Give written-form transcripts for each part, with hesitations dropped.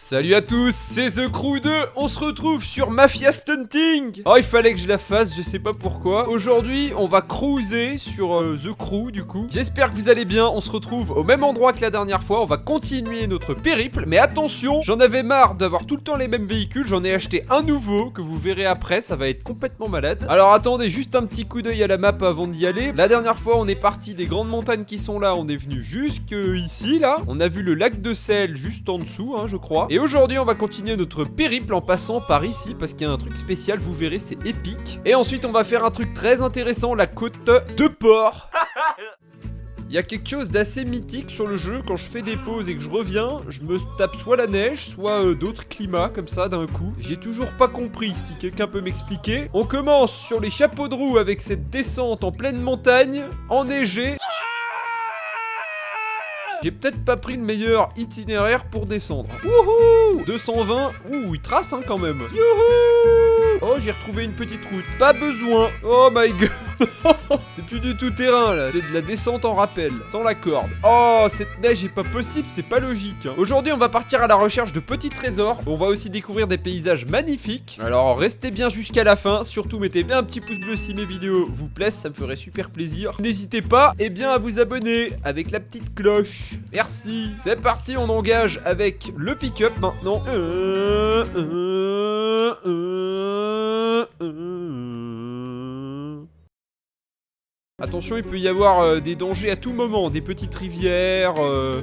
Salut à tous, c'est The Crew 2, on se retrouve sur Mafia Stunting. Oh, il fallait que je la fasse, je sais pas pourquoi. Aujourd'hui, on va cruiser sur The Crew du coup. J'espère que vous allez bien, on se retrouve au même endroit que la dernière fois. On va continuer notre périple, mais attention, j'en avais marre d'avoir tout le temps les mêmes véhicules. J'en ai acheté un nouveau, que vous verrez après, ça va être complètement malade. Alors attendez, juste un petit coup d'œil à la map avant d'y aller. La dernière fois, on est parti des grandes montagnes qui sont là, on est venu jusque ici là. On a vu le lac de sel juste en dessous, hein, je crois. Et aujourd'hui, on va continuer notre périple en passant par ici, parce qu'il y a un truc spécial, vous verrez, c'est épique. Et ensuite, on va faire un truc très intéressant, la côte de Port. Il y a quelque chose d'assez mythique sur le jeu, quand je fais des pauses et que je reviens, je me tape soit la neige, soit d'autres climats comme ça d'un coup. J'ai toujours pas compris, si quelqu'un peut m'expliquer. On commence sur les chapeaux de roue avec cette descente en pleine montagne, enneigée. J'ai peut-être pas pris le meilleur itinéraire pour descendre. Wouhou 220, ouh, il trace hein quand même. Youhou. Oh, j'ai retrouvé une petite route. Pas besoin. Oh my god. C'est plus du tout terrain là, c'est de la descente en rappel, sans la corde. Oh, cette neige est pas possible, c'est pas logique. Aujourd'hui, on va partir à la recherche de petits trésors. On va aussi découvrir des paysages magnifiques. Alors, restez bien jusqu'à la fin. Surtout, mettez bien un petit pouce bleu si mes vidéos vous plaisent, ça me ferait super plaisir. N'hésitez pas, à vous abonner avec la petite cloche. Merci. C'est parti, on engage avec le pick-up maintenant. Attention, il peut y avoir des dangers à tout moment, des petites rivières,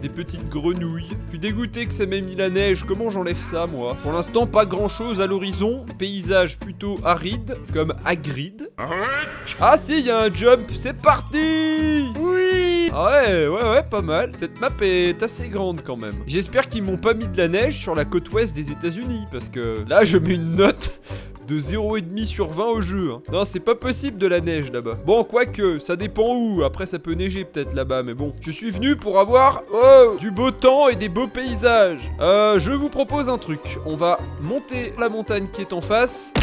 des petites grenouilles. Je suis dégoûté que ça m'ait mis la neige, comment j'enlève ça moi? Pour l'instant, pas grand chose à l'horizon, paysage plutôt aride, comme Hagrid. Ah si, il y a un jump, c'est parti! Oui! Ah ouais, pas mal. Cette map est assez grande quand même. J'espère qu'ils m'ont pas mis de la neige sur la côte ouest des États-Unis, parce que là, je mets une note de 0,5 sur 20 au jeu. Hein. Non, c'est pas possible de la neige là-bas. Bon, quoique, ça dépend où. Après, ça peut neiger peut-être là-bas, mais bon. Je suis venu pour avoir du beau temps et des beaux paysages. Je vous propose un truc. On va monter la montagne qui est en face.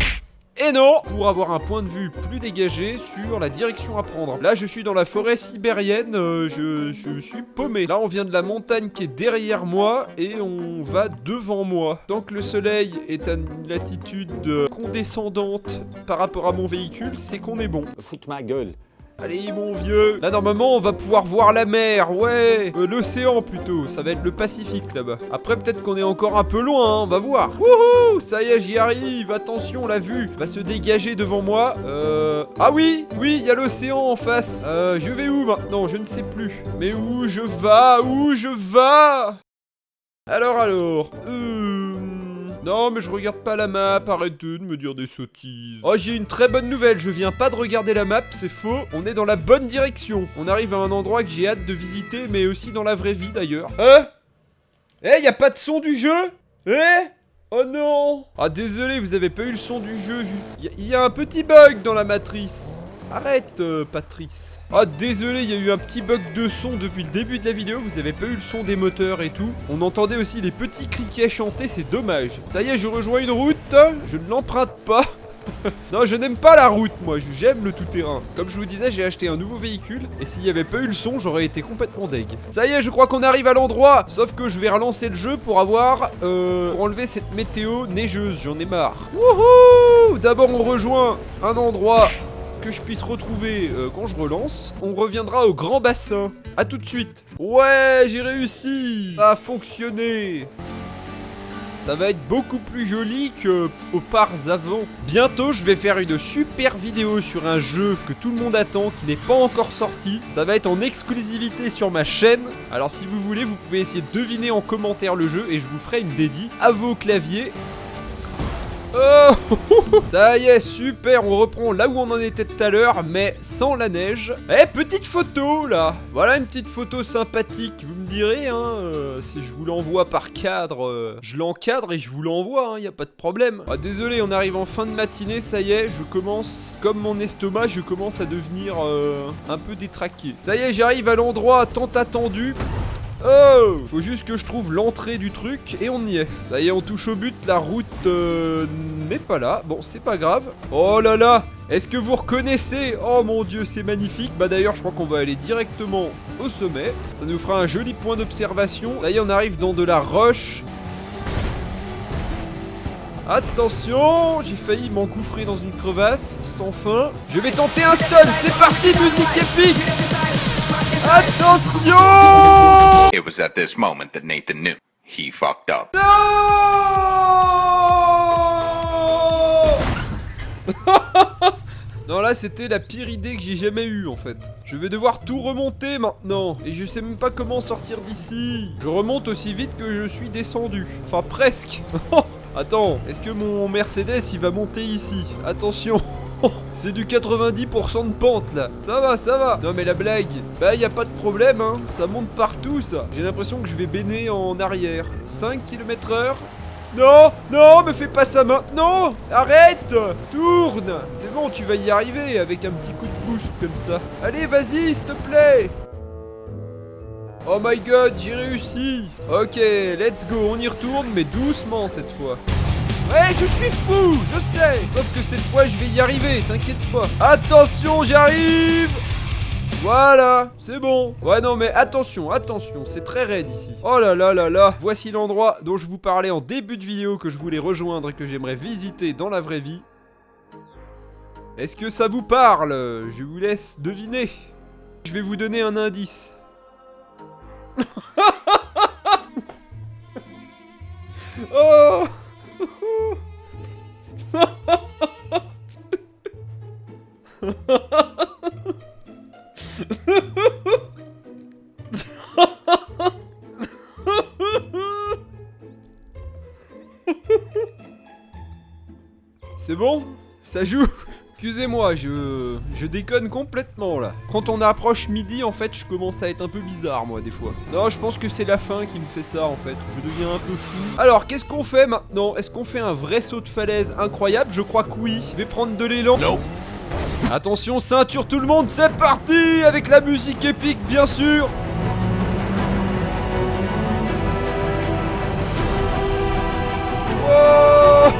Et non, pour avoir un point de vue plus dégagé sur la direction à prendre. Là, je suis dans la forêt sibérienne, je suis paumé. Là, on vient de la montagne qui est derrière moi et on va devant moi. Tant que le soleil est à une latitude condescendante par rapport à mon véhicule, c'est qu'on est bon. Foute ma gueule. Allez mon vieux. Là normalement on va pouvoir voir la mer, ouais. L'océan plutôt, ça va être le Pacifique là-bas. Après peut-être qu'on est encore un peu loin, hein, on va voir. Wouhou, ça y est j'y arrive, attention la vue va se dégager devant moi. Ah oui, il y a l'océan en face. Je vais où maintenant, je ne sais plus. Mais où je vais? Alors Non mais je regarde pas la map, arrêtez de me dire des sottises. Oh j'ai une très bonne nouvelle, je viens pas de regarder la map, c'est faux. On est dans la bonne direction. On arrive à un endroit que j'ai hâte de visiter, mais aussi dans la vraie vie d'ailleurs. Y a pas de son du jeu? Oh non. Ah désolé, vous avez pas eu le son du jeu. Il y a un petit bug dans la matrice. Arrête Patrice. Ah désolé, il y a eu un petit bug de son depuis le début de la vidéo, vous avez pas eu le son des moteurs et tout. On entendait aussi les petits criquets chanter, c'est dommage. Ça y est, je rejoins une route, je ne l'emprunte pas. Non, je n'aime pas la route, moi, j'aime le tout-terrain. Comme je vous disais, j'ai acheté un nouveau véhicule, et s'il n'y avait pas eu le son, j'aurais été complètement deg. Ça y est, je crois qu'on arrive à l'endroit. Sauf que je vais relancer le jeu pour avoir, pour enlever cette météo neigeuse, j'en ai marre. Wouhou! D'abord, on rejoint un endroit que je puisse retrouver quand je relance. On reviendra au grand bassin. A tout de suite. Ouais, j'ai réussi. Ça a fonctionné. Ça va être beaucoup plus joli que aux parts avant. Bientôt, je vais faire une super vidéo sur un jeu que tout le monde attend, qui n'est pas encore sorti. Ça va être en exclusivité sur ma chaîne. Alors si vous voulez, vous pouvez essayer de deviner en commentaire le jeu et je vous ferai une dédie à vos claviers. Oh, ça y est, super, on reprend là où on en était tout à l'heure, mais sans la neige. Petite photo, là. Voilà une petite photo sympathique, vous me direz, hein. Si je vous l'envoie par cadre, je l'encadre et je vous l'envoie, hein, y a pas de problème. Ah, désolé, on arrive en fin de matinée, ça y est, je commence, comme mon estomac, je commence à devenir un peu détraqué. Ça y est, j'arrive à l'endroit tant attendu. Oh, faut juste que je trouve l'entrée du truc et on y est. Ça y est, on touche au but, la route n'est pas là. Bon, c'est pas grave. Oh là là, est-ce que vous reconnaissez? Oh mon dieu, c'est magnifique. Bah d'ailleurs, je crois qu'on va aller directement au sommet. Ça nous fera un joli point d'observation. Ça y est, on arrive dans de la roche. Attention, j'ai failli m'engouffrer dans une crevasse sans fin. Je vais tenter un stun, c'est parti, musique épique. Attention. It was at this moment that Nathan knew he fucked up. Non. Non, là c'était la pire idée que j'ai jamais eue en fait. Je vais devoir tout remonter maintenant. Et je sais même pas comment sortir d'ici. Je remonte aussi vite que je suis descendu. Enfin presque. Attends, est-ce que mon Mercedes il va monter ici? Attention. C'est du 90% de pente là. Ça va, ça va. Non mais la blague, bah y a pas de problème hein. Ça monte partout ça. J'ai l'impression que je vais béner en arrière. 5 km/h. Non, non, me fais pas ça maintenant. Arrête. Tourne. C'est bon, tu vas y arriver avec un petit coup de boost comme ça. Allez, vas-y, s'il te plaît. Oh my god, j'ai réussi. Ok, let's go, on y retourne, mais doucement cette fois. Ouais, je suis fou, je sais. Sauf que cette fois, je vais y arriver, t'inquiète pas. Attention, j'arrive. Voilà, c'est bon. Ouais, non, mais attention, attention, c'est très raide ici. Oh là là là là. Voici l'endroit dont je vous parlais en début de vidéo que je voulais rejoindre et que j'aimerais visiter dans la vraie vie. Est-ce que ça vous parle? Je vous laisse deviner. Je vais vous donner un indice. Oh. C'est bon? Ça joue? Excusez-moi, je déconne complètement là. Quand on approche midi, en fait, je commence à être un peu bizarre, moi, des fois. Non, je pense que c'est la faim qui me fait ça, en fait. Je deviens un peu fou. Alors, qu'est-ce qu'on fait maintenant? Est-ce qu'on fait un vrai saut de falaise incroyable? Je crois que oui. Je vais prendre de l'élan. Nope. Attention, ceinture tout le monde, c'est parti! Avec la musique épique, bien sûr! Wow.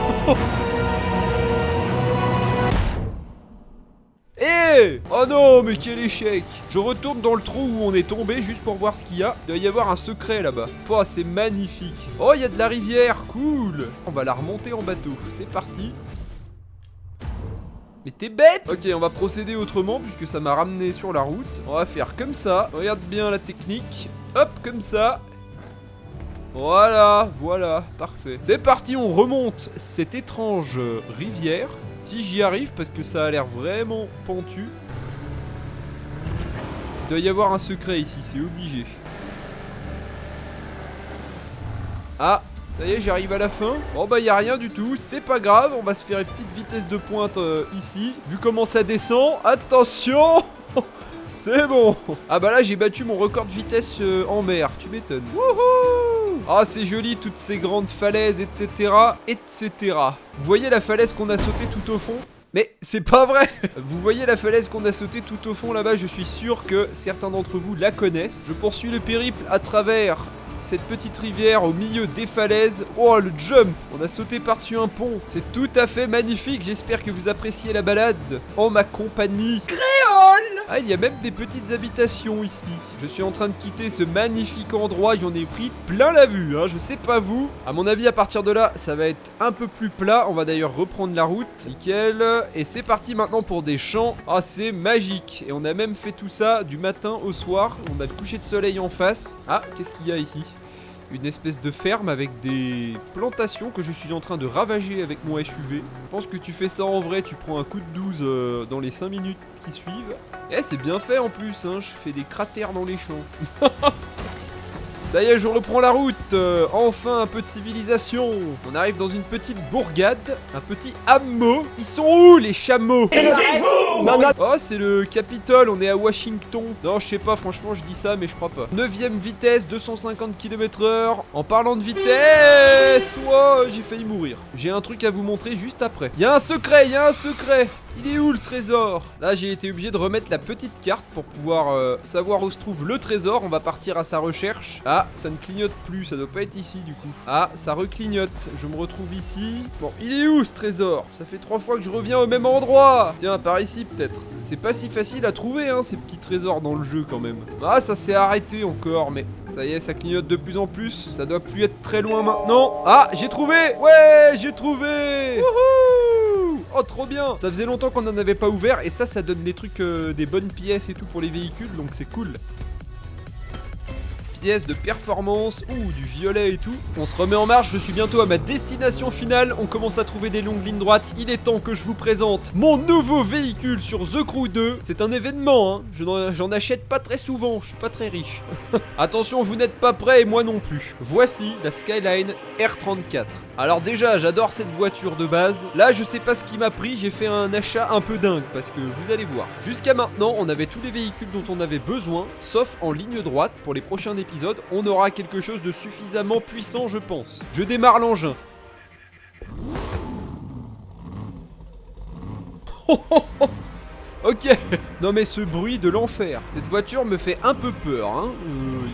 Oh non, mais quel échec! Je retourne dans le trou où on est tombé juste pour voir ce qu'il y a. Il doit y avoir un secret là-bas. Oh, c'est magnifique. Oh, il y a de la rivière, cool! On va la remonter en bateau. C'est parti. Mais t'es bête! Ok, on va procéder autrement puisque ça m'a ramené sur la route. On va faire comme ça. Regarde bien la technique. Hop, comme ça. Voilà, voilà, parfait. C'est parti, on remonte cette étrange rivière. Si j'y arrive, parce que ça a l'air vraiment pentu. Il doit y avoir un secret ici, c'est obligé. Ah, ça y est, j'arrive à la fin. Bon bah y a rien du tout, c'est pas grave. On va se faire une petite vitesse de pointe ici. Vu comment ça descend, attention. C'est bon. Ah bah là j'ai battu mon record de vitesse en mer, tu m'étonnes. Wouhou. Ah c'est joli toutes ces grandes falaises, etc. etc. Vous voyez la falaise qu'on a sautée tout au fond? Mais c'est pas vrai. Vous voyez la falaise qu'on a sautée tout au fond là-bas? Je suis sûr que certains d'entre vous la connaissent. Je poursuis le périple à travers cette petite rivière au milieu des falaises. Oh le jump. On a sauté par-dessus un pont. C'est tout à fait magnifique. J'espère que vous appréciez la balade en ma compagnie. Ah, il y a même des petites habitations ici. Je suis en train de quitter ce magnifique endroit. J'en ai pris plein la vue, hein. Je sais pas vous. À mon avis, à partir de là, ça va être un peu plus plat. On va d'ailleurs reprendre la route. Nickel. Et c'est parti maintenant pour des champs. Ah, c'est magique. Et on a même fait tout ça du matin au soir. On a le coucher de soleil en face. Ah, qu'est-ce qu'il y a ici? Une espèce de ferme avec des plantations que je suis en train de ravager avec mon SUV. Je pense que tu fais ça en vrai, tu prends un coup de 12 dans les 5 minutes qui suivent. Eh, c'est bien fait en plus, hein, je fais des cratères dans les champs. Ça y est, je reprends la route. Enfin, un peu de civilisation. On arrive dans une petite bourgade, un petit hameau. Ils sont où les chameaux? Oh, c'est le Capitole, on est à Washington. Non, je sais pas, franchement, je dis ça, mais je crois pas. 9ème vitesse, 250 km/h. En parlant de vitesse, wow, j'ai failli mourir. J'ai un truc à vous montrer juste après. Il y a un secret, il y a un secret. Il est où le trésor? Là, j'ai été obligé de remettre la petite carte pour pouvoir savoir où se trouve le trésor. On va partir à sa recherche. Ah, ça ne clignote plus, ça doit pas être ici du coup. Ah, ça reclignote. Je me retrouve ici. Bon, il est où ce trésor? Ça fait 3 fois que je reviens au même endroit. Tiens, par ici peut-être. C'est pas si facile à trouver, hein, ces petits trésors dans le jeu quand même. Ah, ça s'est arrêté encore, mais Ça y est, ça clignote de plus en plus. Ça doit plus être très loin maintenant. Ah, j'ai trouvé. Ouais, j'ai trouvé. Wouhou. Oh, trop bien. Ça faisait longtemps qu'on n'en avait pas ouvert. Et ça donne des trucs, des bonnes pièces et tout pour les véhicules. Donc c'est cool. Pièces de performance, du violet et tout. On se remet en marche, je suis bientôt à ma destination finale. On commence à trouver des longues lignes droites. Il est temps que je vous présente mon nouveau véhicule sur The Crew 2. C'est un événement, hein. J'en achète pas très souvent, je suis pas très riche. Attention, vous n'êtes pas prêts et moi non plus. Voici la Skyline R34. Alors déjà, j'adore cette voiture de base. Là, je sais pas ce qui m'a pris, j'ai fait un achat un peu dingue parce que vous allez voir. Jusqu'à maintenant, on avait tous les véhicules dont on avait besoin, sauf en ligne droite. Pour les prochains épisodes, on aura quelque chose de suffisamment puissant, je pense. Je démarre l'engin. Ok. Non mais ce bruit de l'enfer. Cette voiture me fait un peu peur, hein.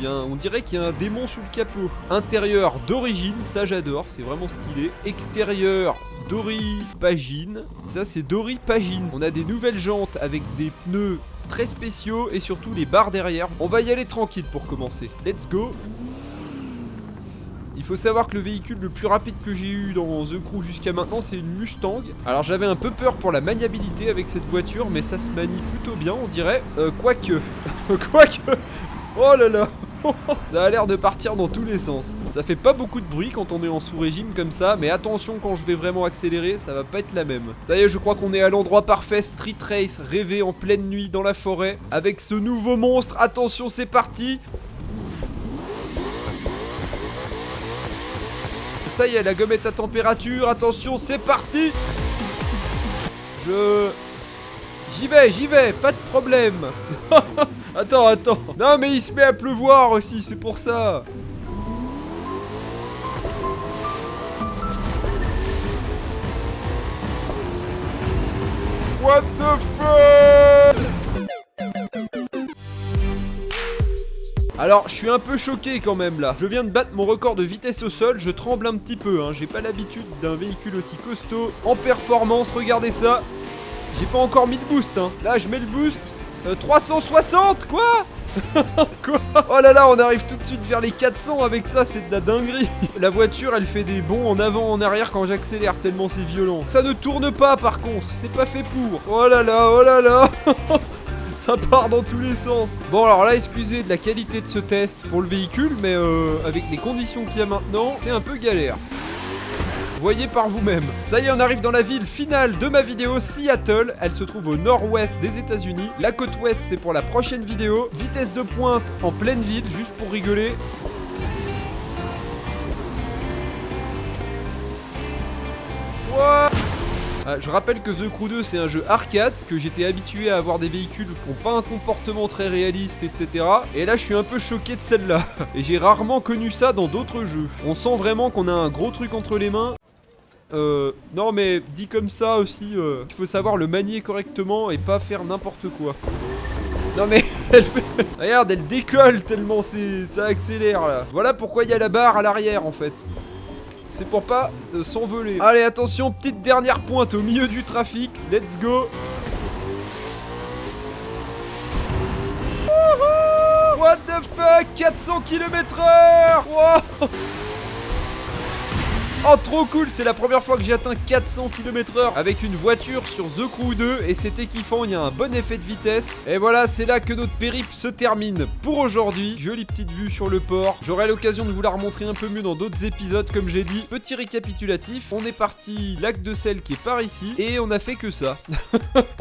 On dirait qu'il y a un démon sous le capot. Intérieur d'origine, ça j'adore, c'est vraiment stylé. Extérieur d'oripagine. Ça c'est d'oripagine. On a des nouvelles jantes avec des pneus très spéciaux et surtout les barres derrière. On va y aller tranquille pour commencer. Let's go. Il faut savoir que le véhicule le plus rapide que j'ai eu dans The Crew jusqu'à maintenant, c'est une Mustang. Alors j'avais un peu peur pour la maniabilité avec cette voiture, mais ça se manie plutôt bien, on dirait. Quoique. Oh là là. Ça a l'air de partir dans tous les sens. Ça fait pas beaucoup de bruit quand on est en sous-régime comme ça, mais attention quand je vais vraiment accélérer, ça va pas être la même. Ça y est, je crois qu'on est à l'endroit parfait. Street Race, rêvé en pleine nuit dans la forêt, avec ce nouveau monstre. Attention, c'est parti. Ça y est, la gomme est à température. Attention, c'est parti. J'y vais, pas de problème. Attends. Non mais il se met à pleuvoir aussi, c'est pour ça. What the fuck? Alors, je suis un peu choqué quand même là. Je viens de battre mon record de vitesse au sol, je tremble un petit peu, hein. J'ai pas l'habitude d'un véhicule aussi costaud en performance, regardez ça. J'ai pas encore mis de boost, hein. Là, je mets le boost. 360, quoi? Quoi? Oh là là, on arrive tout de suite vers les 400 avec ça, c'est de la dinguerie. La voiture, elle fait des bonds en avant, en arrière quand j'accélère, tellement c'est violent. Ça ne tourne pas par contre, c'est pas fait pour. Oh là là. Ça part dans tous les sens. Bon alors là, excusez de la qualité de ce test pour le véhicule, mais avec les conditions qu'il y a maintenant, c'est un peu galère. Voyez par vous-même. Ça y est, on arrive dans la ville finale de ma vidéo, Seattle. Elle se trouve au nord-ouest des États-Unis. La côte ouest, c'est pour la prochaine vidéo. Vitesse de pointe en pleine ville, juste pour rigoler. What? Je rappelle que The Crew 2 c'est un jeu arcade, que j'étais habitué à avoir des véhicules qui n'ont pas un comportement très réaliste, etc. Et là je suis un peu choqué de celle-là. Et j'ai rarement connu ça dans d'autres jeux. On sent vraiment qu'on a un gros truc entre les mains. Non mais dit comme ça aussi, il faut savoir le manier correctement et pas faire n'importe quoi. Non mais elle fait... Regarde, elle décolle tellement ça accélère là. Voilà pourquoi il y a la barre à l'arrière en fait. C'est pour pas s'envoler. Allez, attention, petite dernière pointe au milieu du trafic. Let's go. Wouhou! What the fuck? 400 km/h. Wow. Oh trop cool, c'est la première fois que j'atteins 400 km/h avec une voiture sur The Crew 2 et c'était kiffant, il y a un bon effet de vitesse. Et voilà, c'est là que notre périple se termine pour aujourd'hui. Jolie petite vue sur le port. J'aurai l'occasion de vous la remontrer un peu mieux dans d'autres épisodes comme j'ai dit. Petit récapitulatif, on est parti lac de sel qui est par ici et on a fait que ça.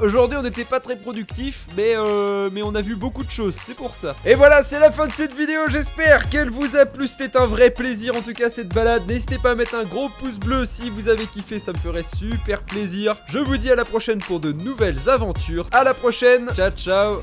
Aujourd'hui on n'était pas très productif mais on a vu beaucoup de choses, c'est pour ça. Et voilà, c'est la fin de cette vidéo, j'espère qu'elle vous a plu, c'était un vrai plaisir en tout cas cette balade. N'hésitez pas à mettre un gros pouce bleu si vous avez kiffé, ça me ferait super plaisir. Je vous dis à la prochaine pour de nouvelles aventures. À la prochaine, ciao ciao.